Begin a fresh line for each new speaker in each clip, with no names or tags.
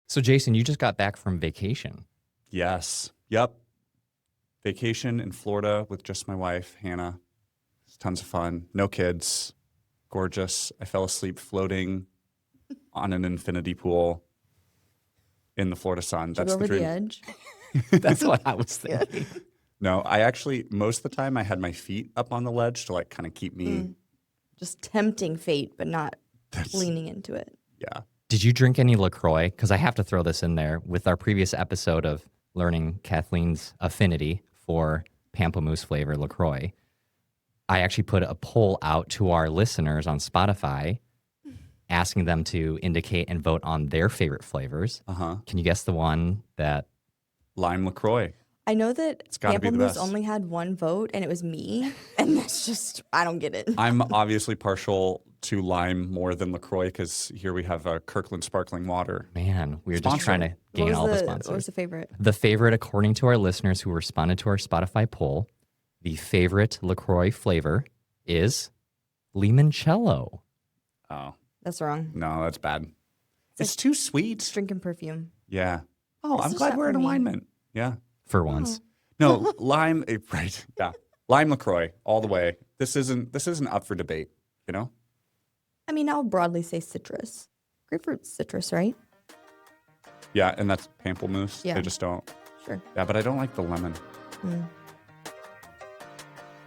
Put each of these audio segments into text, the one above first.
So, Jason, you just got back from vacation.
Yes. Yep. Vacation in Florida with just my wife, Hannah. It's tons of fun. No kids. Gorgeous. I fell asleep floating on an infinity pool in the Florida sun.
Did you go over the edge?
That's what I was thinking.
No, I actually, most of the time, I had my feet up on the ledge to like kind of keep me.
Just tempting fate, but not leaning into it.
Yeah.
Did you drink any LaCroix? Because I have to throw this in there. With our previous episode of learning Kathleen's affinity for pamplemousse flavor LaCroix, I actually put a poll out to our listeners on Spotify asking them to indicate and vote on their favorite flavors. Can you guess the one that...
Lime LaCroix.
I know that
It's gotta be the
pamplemousse
best.
only had one vote, and it was me. And that's just, I don't get it.
I'm obviously partial to lime more than LaCroix because here we have Kirkland sparkling water.
Man, we're
Sponsor.
just trying to gain all the sponsors.
What was the favorite?
The favorite, according to our listeners who responded to our Spotify poll, the favorite LaCroix flavor is limoncello.
Oh,
That's wrong.
no, that's bad. It's too sweet.
It's drinking perfume.
Yeah. Oh,
This
I'm
is
glad
not
we're in
for me.
alignment. Yeah.
For once.
No, lime, right. Yeah. Lime LaCroix all the way. This isn't up for debate, you know?
I mean, I'll broadly say citrus. Grapefruit's citrus, right?
Yeah, and that's pamplemousse.
Yeah.
They just don't.
Sure.
Yeah, but I don't like the lemon.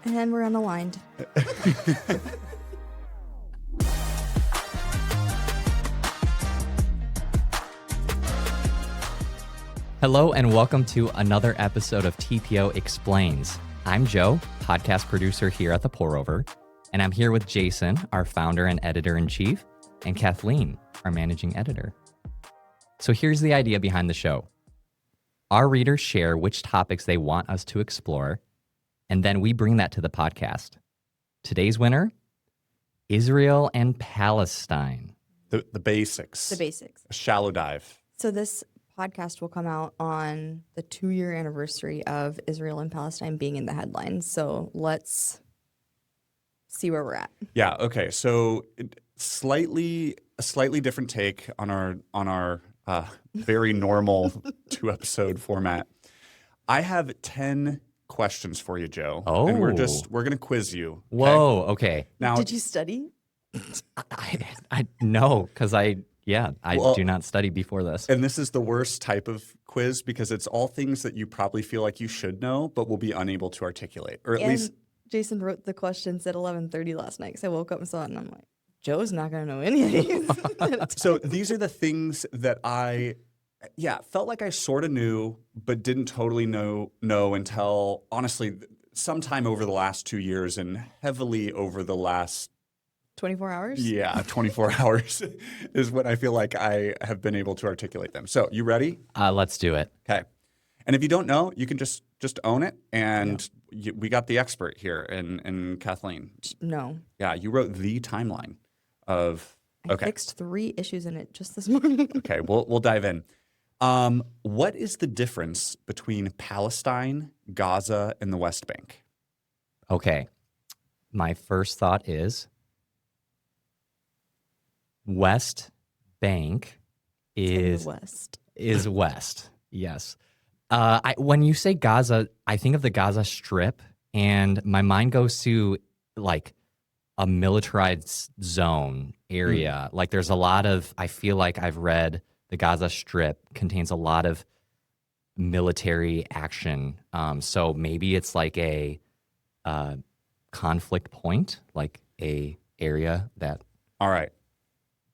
And we're unaligned.
Hello and welcome to another episode of TPO Explains. I'm Joe, podcast producer here at The Pour Over, and I'm here with Jason, our founder and editor-in-chief, and Kathleen, our managing editor. So here's the idea behind the show. Our readers share which topics they want us to explore, and then we bring that to the podcast. Today's winner, Israel and Palestine.
The basics.
The basics.
A shallow dive.
So this podcast will come out on the 2-year anniversary of Israel and Palestine being in the headlines. So let's see where we're at.
Yeah, okay. So a slightly different take on our very normal 2-episode format. I have 10 questions for you, Joe.
Oh.
And we're going to quiz you. Okay?
Whoa, okay.
Now,
Did you study?
I know, because I
Well,
do not study before this.
and this is the worst type of quiz because it's all things that you probably feel like you should know, but will be unable to articulate, or at
And
least
Jason wrote the questions at 11:30 last night because I woke up and saw it, and I'm like, Joe's not going to know any of these.
So these are the things that I felt like I sort of knew, but didn't totally know until, honestly, sometime over the last 2 years and heavily over the last
24 hours?
24 hours is when I feel like I have been able to articulate them. So you ready?
Let's do it.
Okay. And if you don't know, you can just own it. And we got the expert here in Kathleen.
No.
Yeah, you wrote the timeline of.
I
Okay.
fixed 3 issues in it just this morning.
Okay, we'll dive in. What is the difference between Palestine, Gaza, and the West Bank?
Okay. My first thought is West Bank
In
is
the West.
west. Yes. When you say Gaza, I think of the Gaza Strip, and my mind goes to like a militarized zone area. Like there's a lot of, I feel like I've read the Gaza Strip contains a lot of military action. So maybe it's like a conflict point, like a area that.
All right.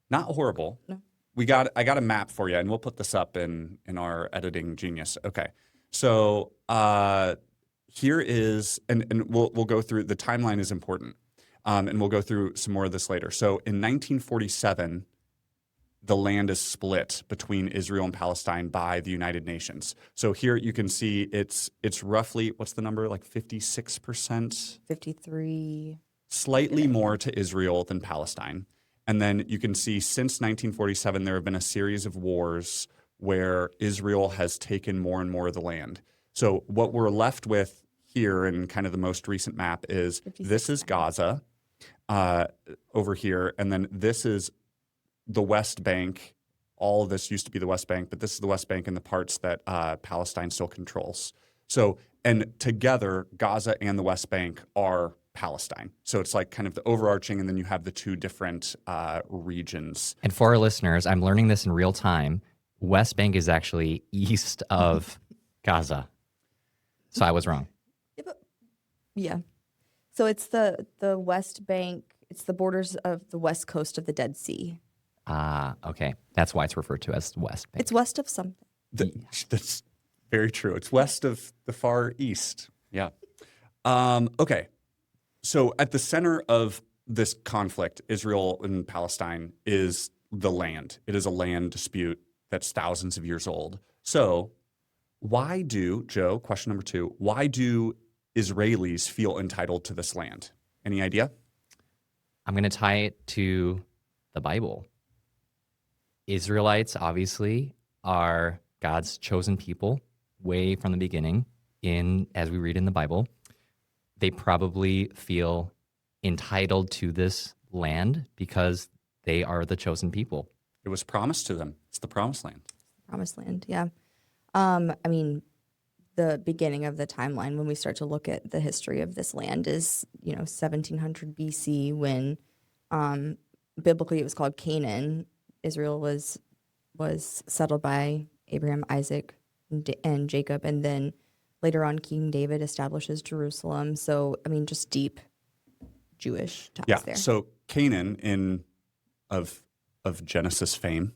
Not horrible.
No.
I got a map for you, and we'll put this up in our editing genius. Okay. So here is, and we'll go through, the timeline is important. And we'll go through some more of this later. So in 1947, the land is split between Israel and Palestine by the United Nations. So here you can see it's roughly, what's the number, like 56%?
53.
Slightly more to Israel than Palestine. And then you can see since 1947, there have been a series of wars where Israel has taken more and more of the land. So what we're left with here in kind of the most recent map is this is Gaza over here, and then this is the West Bank all of this used to be the West Bank, but this is the West Bank and the parts that Palestine still controls. So, and together, Gaza and the West Bank are Palestine. So it's like kind of the overarching, and then you have the two different regions.
And for our listeners, I'm learning this in real time. West Bank is actually east of Gaza. So I was wrong.
Yeah. So it's the West Bank. It's the borders of the west coast of the Dead Sea.
Ah, okay. That's why it's referred to as the West Bank.
It's west of something.
That's very true. It's west of the Far East. Yeah. Okay. So at the center of this conflict, Israel and Palestine, is the land. It is a land dispute that's thousands of years old. So why do, Joe, question number 2, why do Israelis feel entitled to this land? Any idea?
I'm going to tie it to the Bible. Israelites, obviously, are God's chosen people way from the beginning, as we read in the Bible. They probably feel entitled to this land because they are the chosen people.
It was promised to them. It's the promised land.
Promised land, yeah. I mean, the beginning of the timeline when we start to look at the history of this land is, 1700 BC when biblically it was called Canaan. Israel was settled by Abraham, Isaac, and Jacob, and then later on King David establishes Jerusalem. So, I mean, just deep Jewish ties there.
So Canaan of Genesis fame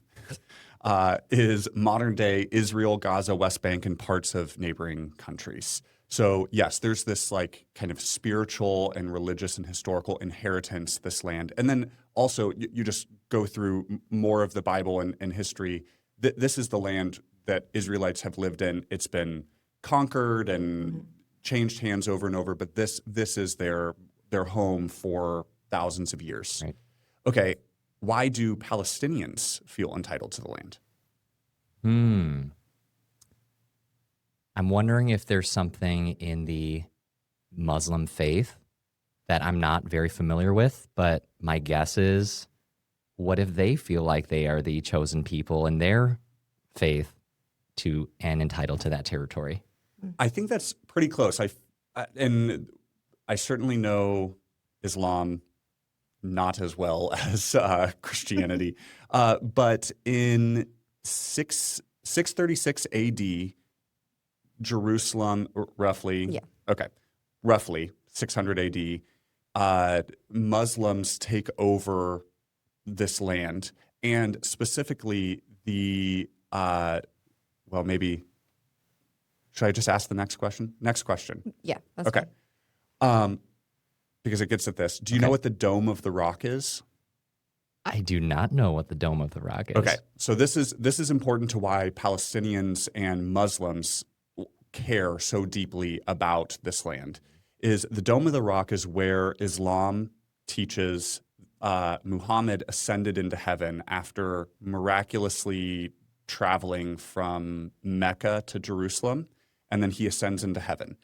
is modern day Israel, Gaza, West Bank, and parts of neighboring countries. So yes, there's this like kind of spiritual and religious and historical inheritance, this land. And then also you just go through more of the Bible and history. This is the land that Israelites have lived in. It's been conquered and changed hands over and over, but this is their home for thousands of years.
Right.
Okay, why do Palestinians feel entitled to the land?
I'm wondering if there's something in the Muslim faith that I'm not very familiar with, but my guess is, what if they feel like they are the chosen people in their faith and entitled to that territory?
I think that's pretty close. And I certainly know Islam not as well as Christianity, but in 636 AD, Jerusalem, roughly 600 AD, Muslims take over this land, and specifically maybe should I just ask the next question? Next question.
Yeah. That's
okay. Because it gets at this. Do you know what the Dome of the Rock is?
I do not know what the Dome of the Rock is.
Okay, so this is important to why Palestinians and Muslims care so deeply about this land. Is the Dome of the Rock is where Islam teaches Muhammad ascended into heaven after miraculously traveling from Mecca to Jerusalem, and then he ascends into heaven.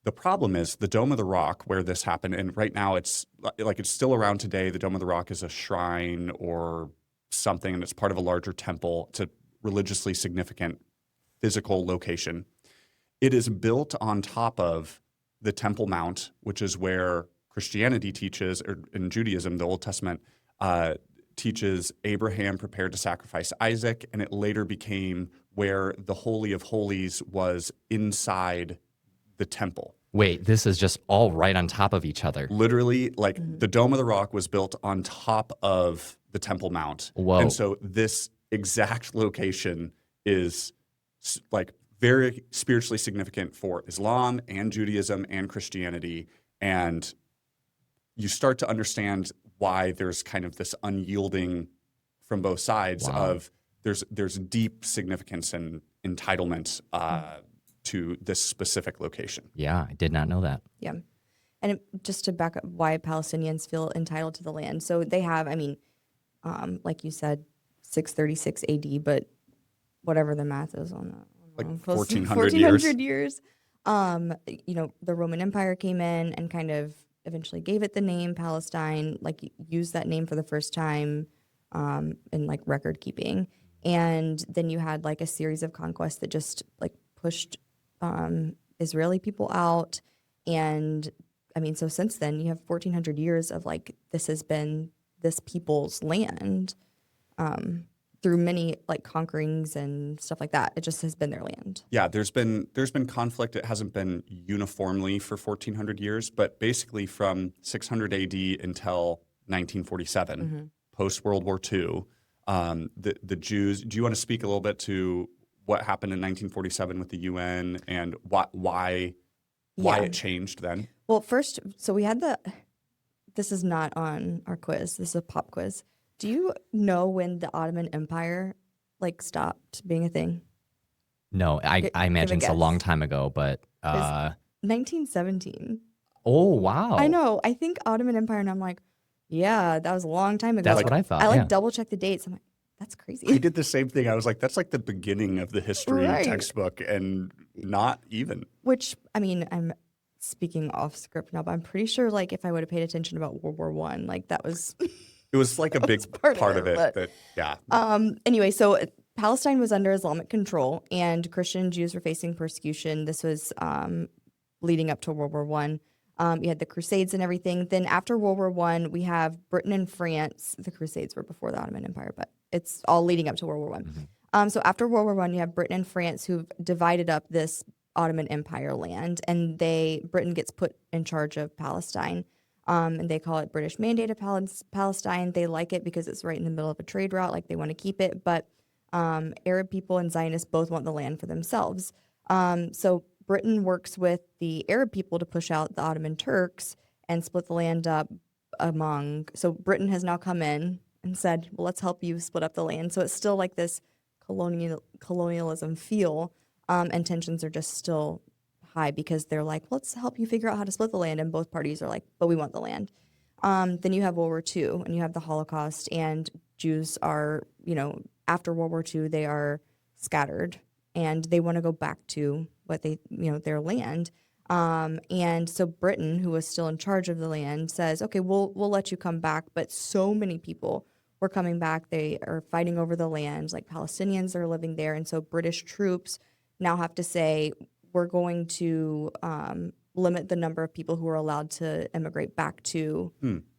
The problem is the Dome of the Rock, where this happened, and right now it's still around today. The Dome of the Rock is a shrine or something, and it's part of a larger temple. It's a religiously significant physical location. It is built on top of the Temple Mount, which is where Christianity teaches, or in Judaism, the Old Testament teaches Abraham prepared to sacrifice Isaac, and it later became where the Holy of Holies was inside the temple.
Wait, this is just all right on top of each other.
Literally, the Dome of the Rock was built on top of the Temple Mount.
Whoa.
And so this exact location is very spiritually significant for Islam and Judaism and Christianity. And you start to understand why there's kind of this unyielding from both sides of there's deep significance and entitlement to this specific location.
Yeah, I did not know that.
Yeah. And just to back up why Palestinians feel entitled to the land. So they have, like you said, 636 AD, but whatever the math is on that.
1,400
years. The Roman Empire came in and kind of eventually gave it the name Palestine, used that name for the first time in record keeping. And then you had like a series of conquests that just like pushed Israeli people out. And I mean, so since then you have 1,400 years of like, this has been this people's land through many like conquerings and stuff like that. It just has been their land.
Yeah, there's been conflict. It hasn't been uniformly for 1,400 years, but basically from 600 AD until 1947, post World War II, the Jews. Do you want to speak a little bit to what happened in 1947 with the UN and why it changed then?
Well, first, so we had this is not on our quiz. This is a pop quiz. Do you know when the Ottoman Empire like stopped being a thing?
No, I imagine it's a long time ago, but
1917.
Oh, wow.
I know. I think Ottoman Empire, and I'm like, yeah, that was a long time ago.
That's what I thought.
I
yeah.
double check the dates. I'm like, that's crazy.
I did the same thing. I was like, that's like the beginning of the history
Right.
textbook, and not even.
Which, I mean, I'm speaking off script now, but I'm pretty sure like if I would have paid attention about World War I, like that was
It was like a big part of it.
Anyway, so Palestine was under Islamic control, and Christian and Jews were facing persecution. This was leading up to World War I. You had the Crusades and everything. Then after World War I, we have Britain and France. The Crusades were before the Ottoman Empire, but it's all leading up to World War I. So after World War I, you have Britain and France who've divided up this Ottoman Empire land, and Britain gets put in charge of Palestine. And they call it British Mandated Palestine. They like it because it's right in the middle of a trade route, like they want to keep it. But Arab people and Zionists both want the land for themselves. So Britain works with the Arab people to push out the Ottoman Turks and split the land up among. So Britain has now come in and said, well, let's help you split up the land. So it's still like this colonialism feel, and tensions are just still high because they're like, let's help you figure out how to split the land, and both parties are like, but we want the land. Then you have World War II, and you have the Holocaust, and Jews are, after World War II, they are scattered, and they want to go back to what their land. And so Britain, who was still in charge of the land, says, okay, we'll let you come back, but so many people were coming back. They are fighting over the land, like Palestinians are living there, and so British troops now have to say, we're going to limit the number of people who are allowed to immigrate back to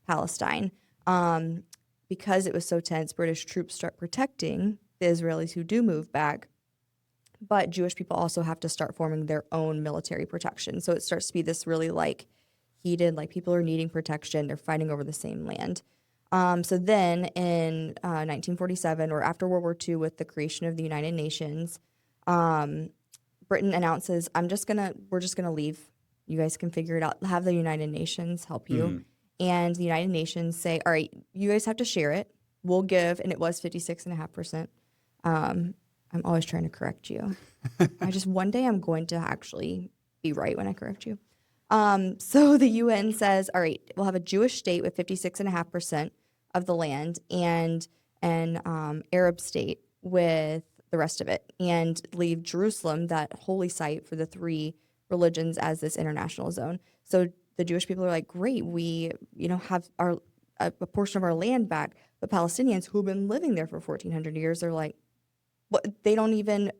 Palestine. Because it was so tense, British troops start protecting the Israelis who do move back, but Jewish people also have to start forming their own military protection. So it starts to be this really like heated, like people are needing protection, they're fighting over the same land. So then in 1947, or after World War II, with the creation of the United Nations, Britain announces, we're just gonna leave. You guys can figure it out. Have the United Nations help you. And the United Nations say, all right, you guys have to share it. We'll give, and it was 56.5%. I'm always trying to correct you. One day I'm going to actually be right when I correct you. So the UN says, all right, we'll have a Jewish state with 56.5% of the land, and an Arab state with the rest of it, and leave Jerusalem, that holy site for the three religions, as this international zone. So the Jewish people are like, great, we have a portion of our land back. But Palestinians who've been living there for 1,400 years are like, but they don't even.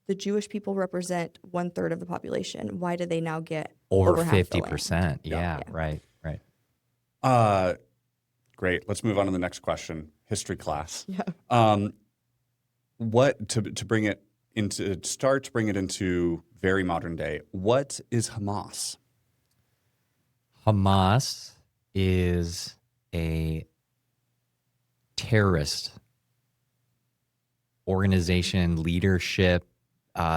The Jewish people represent 1/3 of the population. Why do they now get over
50%? Yeah, right.
Great. Let's move on to the next question. History class.
Yeah.
What to bring it into very modern day? What is Hamas?
Hamas is a terrorist organization, leadership.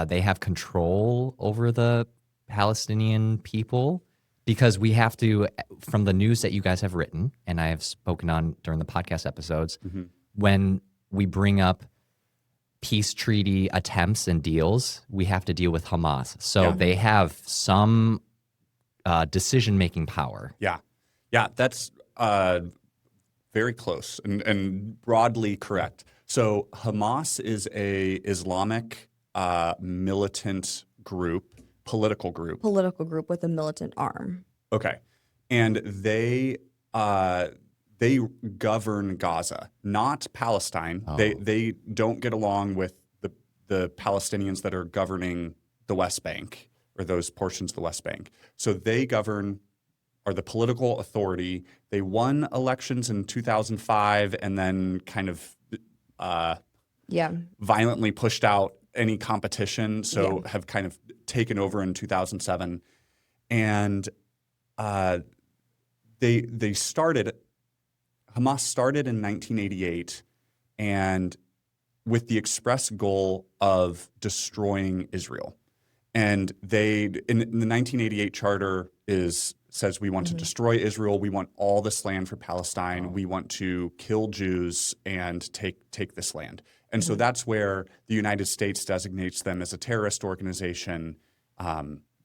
They have control over the Palestinian people, because we have to, from the news that you guys have written, and I have spoken on during the podcast episodes, when we bring up peace treaty attempts and deals, we have to deal with Hamas. So they have some decision-making power.
Yeah, that's very close and broadly correct. So Hamas is a Islamic militant group, political group
with a militant arm.
Okay, and they govern Gaza, not Palestine.
Oh.
They don't get along with the Palestinians that are governing the West Bank or those portions of the West Bank. So they are the political authority. They won elections in 2005 and then kind of violently pushed out any competition. So have kind of taken over in 2007. And Hamas started in 1988 and with the express goal of destroying Israel. And in the 1988 charter says we want to destroy Israel. We want all this land for Palestine. We want to kill Jews and take this land. And so that's where the United States designates them as a terrorist organization.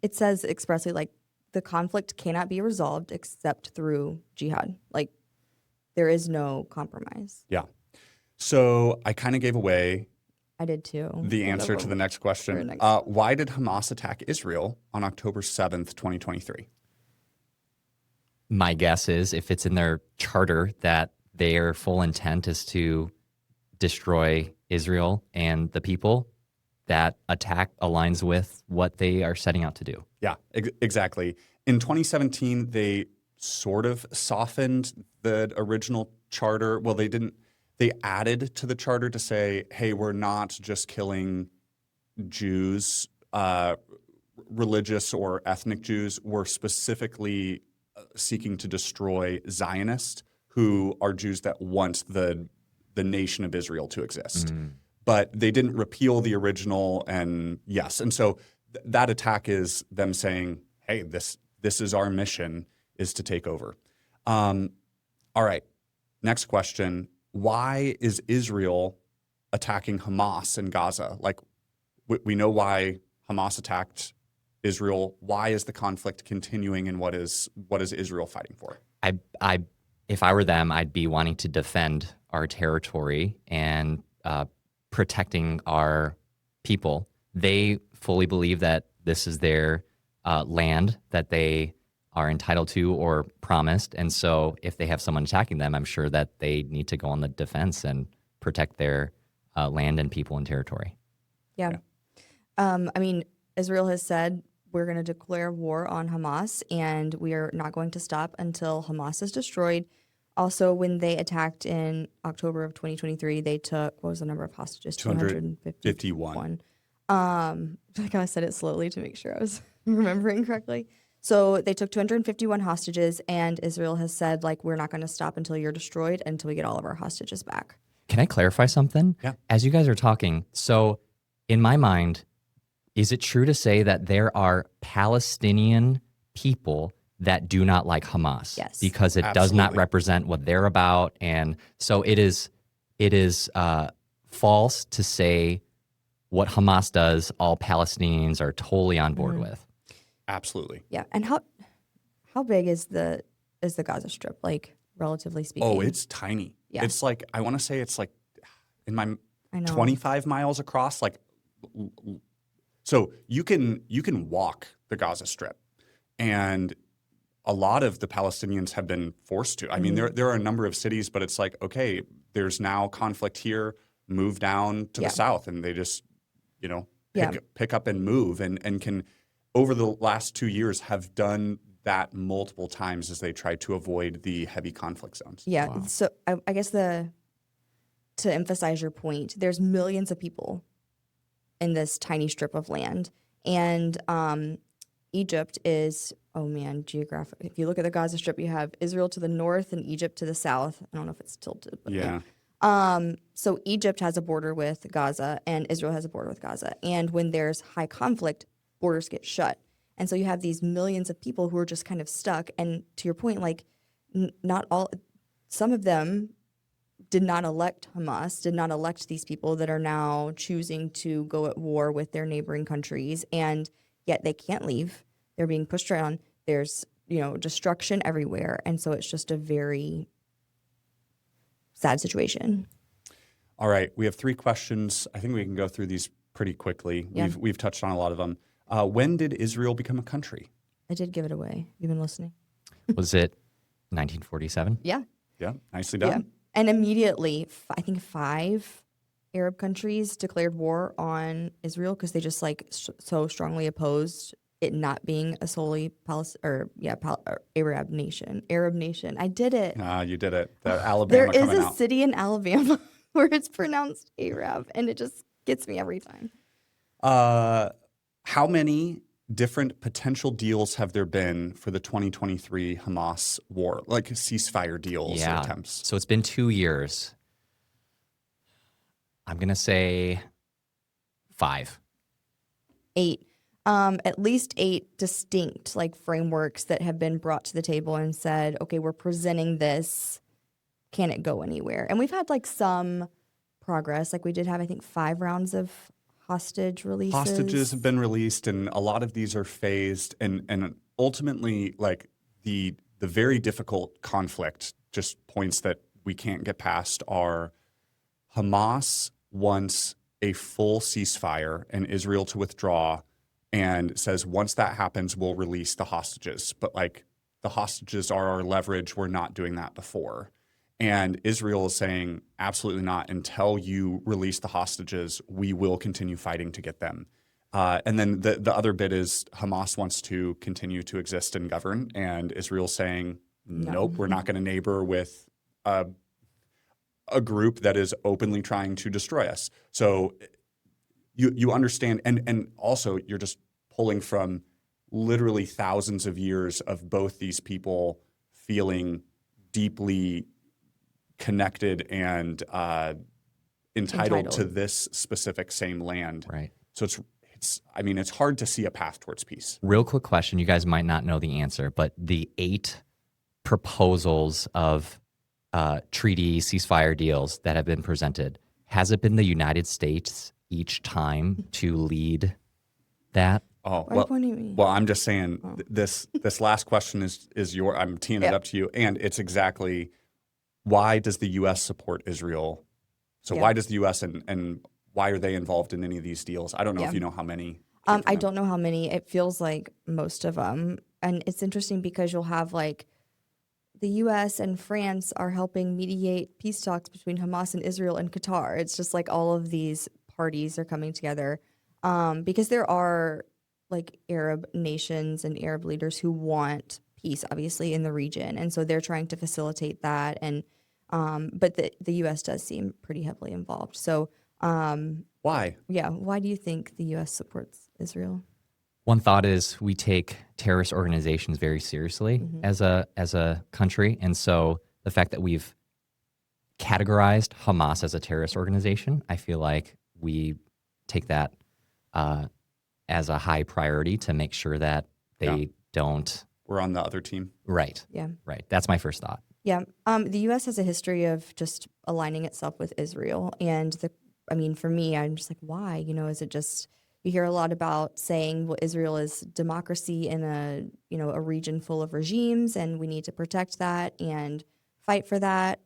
It says expressly, like, the conflict cannot be resolved except through jihad. Like, there is no compromise.
Yeah. So I kind of gave away
I did too.
the answer to the next question. Why did Hamas attack Israel on October 7th, 2023?
My guess is if it's in their charter that their full intent is to destroy Israel and the people, that attack aligns with what they are setting out to do.
Yeah, exactly. In 2017, they sort of softened the original charter. Well, they didn't. They added to the charter to say, hey, we're not just killing Jews, religious or ethnic Jews. We're specifically seeking to destroy Zionists, who are Jews that want the nation of Israel to exist. But they didn't repeal the original, and so that attack is them saying, hey, this is our mission, is to take over. All right, next question. Why is Israel attacking Hamas in Gaza? Like, we know why Hamas attacked Israel. Why is the conflict continuing, and what is Israel fighting for?
If I were them, I'd be wanting to defend our territory and protecting our people. They fully believe that this is their land that they are entitled to or promised. And so if they have someone attacking them, I'm sure that they need to go on the defense and protect their land and people and territory.
Yeah. I mean, Israel has said we're going to declare war on Hamas, and we are not going to stop until Hamas is destroyed. Also, when they attacked in October of 2023, they took, what was the number of hostages?
251.
Like I said it slowly to make sure I was remembering correctly. So they took 251 hostages, and Israel has said, like, we're not going to stop until you're destroyed, until we get all of our hostages back.
Can I clarify something?
Yeah.
As you guys are talking, so in my mind, is it true to say that there are Palestinian people that do not like Hamas?
Yes.
Because it does not
Absolutely.
represent what they're about. And so it is false to say what Hamas does, all Palestinians are totally on board with.
Absolutely.
Yeah. And how big is the Gaza Strip, like, relatively speaking?
Oh, it's tiny.
Yeah.
It's like, I want to say it's like in my
I know.
25 miles across. Like, so you can walk the Gaza Strip, and a lot of the Palestinians have been forced to. I mean, there are a number of cities, but it's like, okay, there's now conflict here, move down to the south, and they just, pick up and move, and can, over the last 2 years, have done that multiple times as they try to avoid the heavy conflict zones.
Yeah.
Wow.
So I guess to emphasize your point, there's millions of people in this tiny strip of land, and Egypt is, geographic. If you look at the Gaza Strip, you have Israel to the north and Egypt to the south. I don't know if it's tilted, but
Yeah.
So Egypt has a border with Gaza, and Israel has a border with Gaza. And when there's high conflict, borders get shut. And so you have these millions of people who are just kind of stuck. And to your point, like, some of them did not elect Hamas, did not elect these people that are now choosing to go at war with their neighboring countries, and yet they can't leave. They're being pushed around. There's, destruction everywhere. And so it's just a very sad situation.
All right. We have 3 questions. I think we can go through these pretty quickly.
Yeah.
We've touched on a lot of them. When did Israel become a country?
I did give it away. You've been listening?
Was it 1947?
Yeah.
Yeah, nicely
Yeah.
done.
And immediately, I think 5 Arab countries declared war on Israel because they just like so strongly opposed it not being a solely Arab nation. Arab nation. I did it.
You did it. The
There
Alabama
is
coming
a
out.
city in Alabama where it's pronounced Arab, and it just gets me every time.
How many different potential deals have there been for the 2023 Hamas war, like ceasefire deals or attempts?
So it's been 2 years. I'm going to say 5.
8. At least 8 distinct like frameworks that have been brought to the table and said, okay, we're presenting this. Can it go anywhere? And we've had like some progress. Like we did have, I think, 5 rounds of hostage releases.
Hostages have been released, and a lot of these are phased. And ultimately, like the very difficult conflict, just points that we can't get past are Hamas wants a full ceasefire and Israel to withdraw, and says once that happens, we'll release the hostages. But like the hostages are our leverage. We're not doing that before. And Israel is saying, absolutely not. Until you release the hostages, we will continue fighting to get them. And then the other bit is Hamas wants to continue to exist and govern. And Israel's saying, nope, we're not going to neighbor with a group that is openly trying to destroy us. So you understand. And also, you're just pulling from literally thousands of years of both these people feeling deeply connected and entitled to this specific same land.
Right.
So it's hard to see a path towards peace.
Real quick question. You guys might not know the answer, but the 8 proposals of treaty ceasefire deals that have been presented, has it been the United States each time to lead that?
Oh,
Why are you pointing at me?
well, I'm just saying this last question is I'm teeing it up to you, and it's exactly, why does the U.S. support Israel? So why does the U.S. and why are they involved in any of these deals? I don't know if you know how many.
I don't know how many. It feels like most of them. And it's interesting because you'll have like the U.S. and France are helping mediate peace talks between Hamas and Israel and Qatar. It's just like all of these parties are coming together because there are like Arab nations and Arab leaders who want peace, obviously, in the region. And so they're trying to facilitate that. And but the U.S. does seem pretty heavily involved. So
Why?
yeah, why do you think the U.S. supports Israel?
One thought is we take terrorist organizations very seriously as a country, and so the fact that we've categorized Hamas as a terrorist organization, I feel like we take that as a high priority to make sure that they don't.
We're on the other team.
Right.
Yeah.
Right. That's my first thought.
Yeah. The U.S. has a history of just aligning itself with Israel. And for me, I'm just like, why? Is it just, you hear a lot about saying, well, Israel is democracy in a region full of regimes, and we need to protect that and fight for that.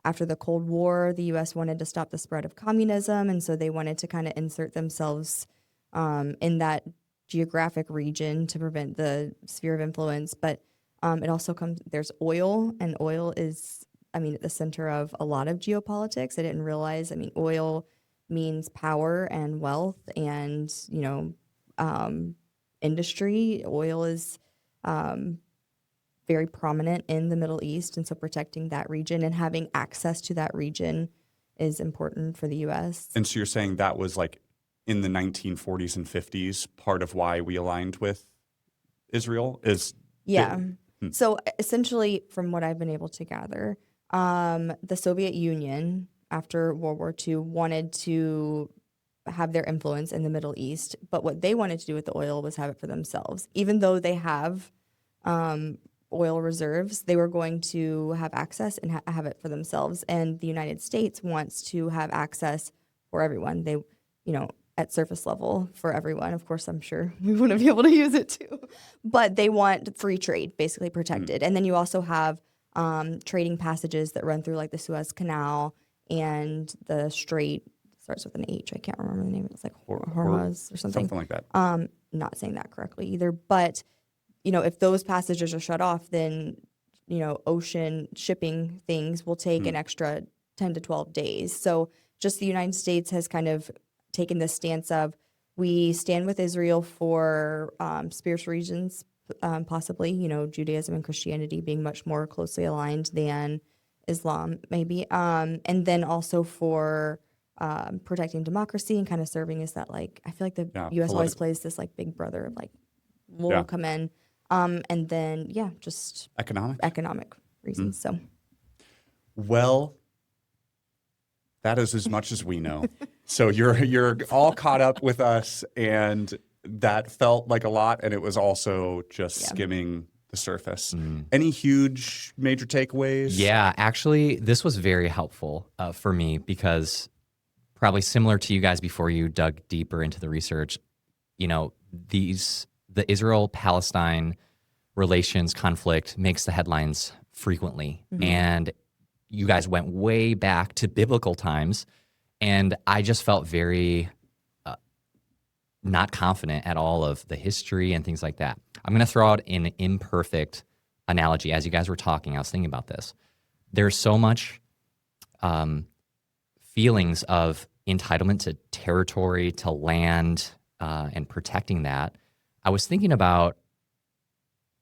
After the Cold War, the U.S. wanted to stop the spread of communism. And so they wanted to kind of insert themselves in that geographic region to prevent the sphere of influence. But it also there's oil, and oil is, at the center of a lot of geopolitics. I didn't realize, oil means power and wealth and, industry. Oil is very prominent in the Middle East. And so protecting that region and having access to that region is important for the U.S.
And so you're saying that was like in the 1940s and 50s, part of why we aligned with Israel is...
Yeah. So essentially, from what I've been able to gather, the Soviet Union, after World War II, wanted to have their influence in the Middle East. But what they wanted to do with the oil was have it for themselves. Even though they have oil reserves, they were going to have access and have it for themselves. And the United States wants to have access for everyone. They, at surface level for everyone. Of course, I'm sure we want to be able to use it too. But they want free trade, basically protected. And then you also have trading passages that run through like the Suez Canal and the Strait, starts with an H. I can't remember the name. It's like Hormuz or something.
Something like that.
Not saying that correctly either. But, if those passages are shut off, then ocean shipping things will take an extra 10 to 12 days. So just the United States has kind of taken this stance of we stand with Israel for spiritual reasons, possibly, Judaism and Christianity being much more closely aligned than Islam, maybe. And then also for protecting democracy and kind of serving as that, I feel like the U.S. always plays this big brother, we'll come in. And then, just economic reasons. So,
well, that is as much as we know. So you're all caught up with us, and that felt like a lot, and it was also just skimming the surface. Any huge major takeaways?
Yeah, actually, this was very helpful for me because probably similar to you guys before you dug deeper into the research, the Israel-Palestine relations conflict makes the headlines frequently. And you guys went way back to biblical times, and I just felt very not confident at all of the history and things like that. I'm going to throw out an imperfect analogy. As you guys were talking, I was thinking about this. There's so much feelings of entitlement to territory, to land, and protecting that. I was thinking about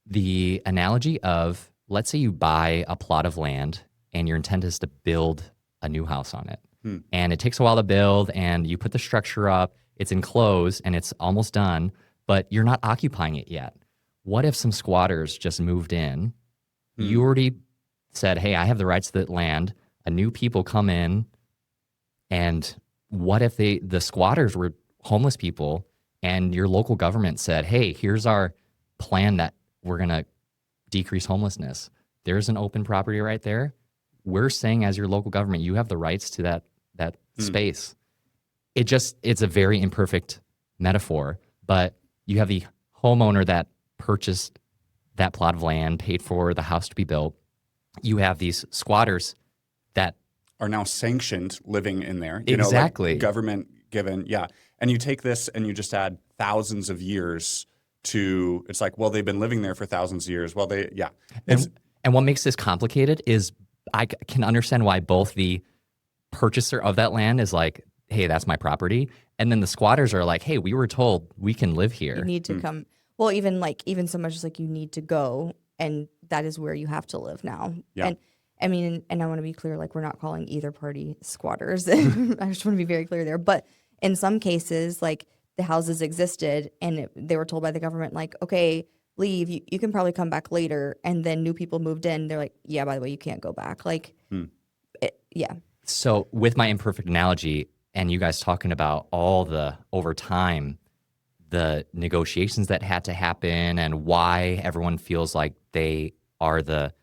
the analogy of, let's say you buy a plot of land and your intent is to build a new house on it. And it takes a while to build, and you put the structure up, it's enclosed, and it's almost done, but you're not occupying it yet. What if some squatters just moved in? You already said, hey, I have the rights to that land. A new people come in, and what if the squatters were homeless people, and your local government said, hey, here's our plan that we're going to decrease homelessness. There's an open property right there. We're saying as your local government, you have the rights to that space. It's a very imperfect metaphor, but you have the homeowner that purchased that plot of land, paid for the house to be built. You have these squatters that
are now sanctioned living in there.
Exactly.
Government given, And you take this and you just add thousands of years to, it's like, well, they've been living there for thousands of years. Well,
And what makes this complicated is I can understand why both the purchaser of that land is like, hey, that's my property. And then the squatters are like, hey, we were told we can live here.
You need to come. Well, even so much as you need to go, and that is where you have to live now.
Yeah.
And I want to be clear, we're not calling either party squatters. I just want to be very clear there. But in some cases, the houses existed and they were told by the government, okay, leave. You can probably come back later. And then new people moved in. They're like, yeah, by the way, you can't go back.
So with my imperfect analogy, and you guys talking about over time, the negotiations that had to happen and why everyone feels like they are the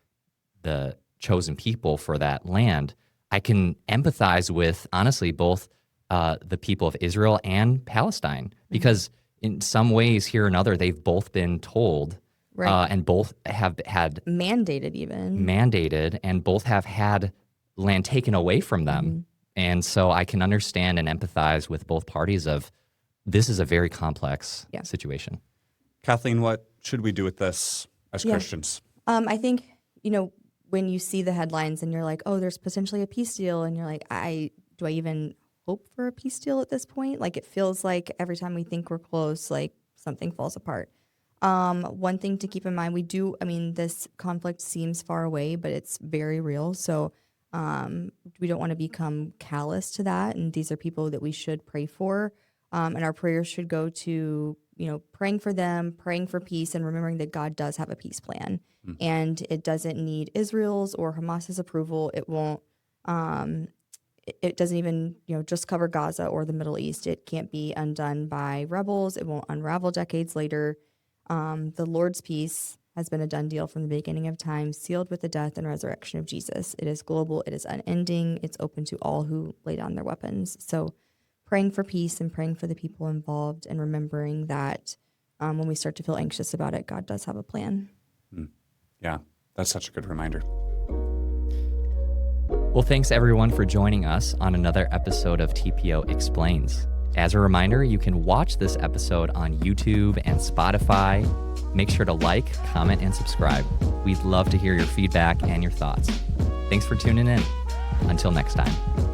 chosen people for that land, I can empathize with, honestly, both the people of Israel and Palestine, because in some ways, here or another, they've both been told, and both have had mandated, and both have had land taken away from them. And so I can understand and empathize with both parties of this is a very complex situation.
Kathleen, what should we do with this as Christians?
I think, when you see the headlines and you're like, oh, there's potentially a peace deal, and you're like, do I even hope for a peace deal at this point? It feels like every time we think we're close, something falls apart. One thing to keep in mind, this conflict seems far away, but it's very real. So we don't want to become callous to that. And these are people that we should pray for. And our prayers should go to, praying for them, praying for peace, and remembering that God does have a peace plan. And it doesn't need Israel's or Hamas's approval. It won't, it doesn't even, just cover Gaza or the Middle East. It can't be undone by rebels. It won't unravel decades later. The Lord's peace has been a done deal from the beginning of time, sealed with the death and resurrection of Jesus. It is global. It is unending. It's open to all who lay down their weapons. So praying for peace and praying for the people involved, and remembering that when we start to feel anxious about it, God does have a plan.
Yeah, that's such a good reminder.
Well, thanks everyone for joining us on another episode of TPO Explains. As a reminder, you can watch this episode on YouTube and Spotify. Make sure to like, comment, and subscribe. We'd love to hear your feedback and your thoughts. Thanks for tuning in. Until next time.